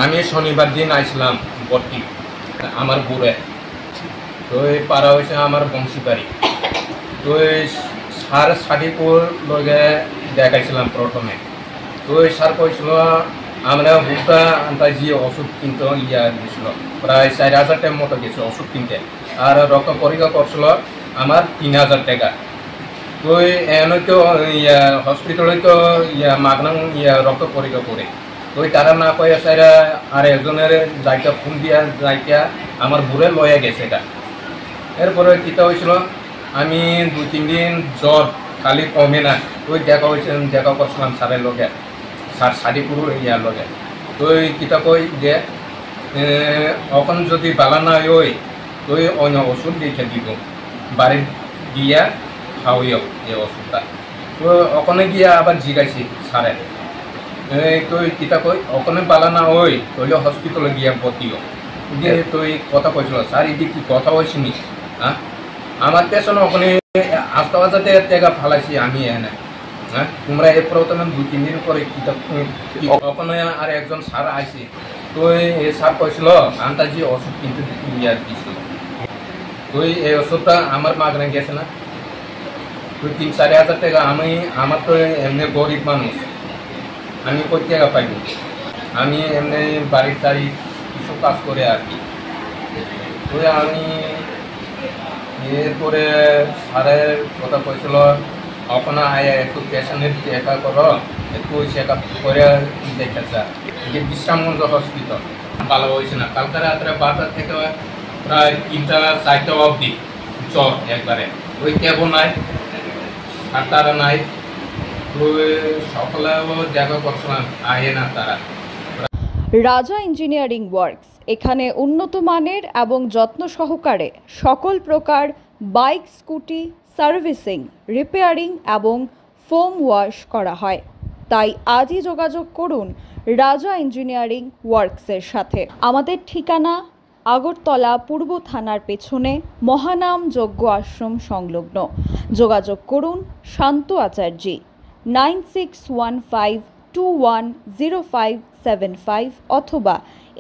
আমি শনিবার দিন আইছিলাম ভর্তি আমার বুড়ে। তো এই পাড়া হয়েছে আমার বংশীবাড়ি। তো এই সার সাদিপুর লগে দেখাইছিলাম প্রথমে। তো এই সার কইছিল আমরা হুটা আন্দাজি ওষুধ কিনতে দিয়েছিল, প্রায় 4,000 টাকার মতো গেছে ওষুধ কিনতে। আর রক্ত পরীক্ষা করছিল আমার 3,000 টাকা। তো এনে তো হসপিটালে তো মাগনা রক্ত পরীক্ষা করে। তো তারা না কয়ে সাইরা আর একজনের যাইটা ফোন দিয়া যাইটা আমার বুড়ে লয়ে গেছে এটা। এরপরে কিতা হয়েছিল, আমি 2-3 দিন জ্বর খালি কমে না। ওই দেখা করছিলাম স্যারের লগে, স্যার সাদিপুর লগে। তো কিতা কই যে এখন যদি বালা না ওই তো অন্য ওষুধ দেখে দিব, বাড়ি গিয়া খাওয়াইও এই ওষুধটা। তো ওখানে গিয়া আবার জিগাইছি স্যারে, তো কিতা কই ওখানে বালা না ওই তৈলে হসপিটালে গিয়া ভর্তিও দিয়ে। তো কথা কইছিল স্যার এদিকে কি কথা হয়েছি নি? হ্যাঁ, আমার পেছনে ওখানে 8,000 টাকা ফালাইছি আমি এনে। হ্যাঁ, তোমরা এর প্রথমে 2-3 দিন পরে কিতা ওখানে আর একজন স্যার আইসি। তো এই স্যার কইছিল আন্দাজি ওষুধ কিন্তু দিছিল। তো এই ওষুধটা আমার মাগনা গেছে না। তো 3-4 হাজার টাকা আমার তো এমনি গরিব মানুষ, আমি কই টাকা পাইব? আমি এমনি বাড়ির টাড়ি কিছু কাজ করে আর কি। তো আমি এরপরে স্যারের কথা কইছিল ওখানে আয় একটু পেশেন্টের দেখা করো, একটু চেক আপ করে দেখেছে যে বিশ্রামগঞ্জ হসপিটাল। ভালো হয়েছে না, কালকে রাত্রে 12টা থেকে প্রায় 3টা-4টা অবধি জ্বর একবারে। ওই ক্যাবও নাই আর তারা নাই। তো সকালেও দেখা করছিলাম আয়ে না তারা। রাজা ইঞ্জিনিয়ারিং ওয়ার্কস এখানে উন্নত মানের এবং যত্ন সহকারে সকল প্রকার বাইক, স্কুটি সার্ভিসিং, রিপেয়ারিং এবং ফোম ওয়াশ করা হয়। তাই আজই যোগাযোগ করুন রাজা ইঞ্জিনিয়ারিং ওয়ার্কসের সাথে। আমাদের ঠিকানা আগরতলা পূর্ব থানার পেছনে মহানাম যজ্ঞ আশ্রম সংলগ্ন। যোগাযোগ করুন শান্ত আচার্যি 9615210575 অথবা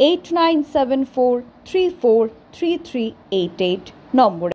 8974343388 নম্বরে।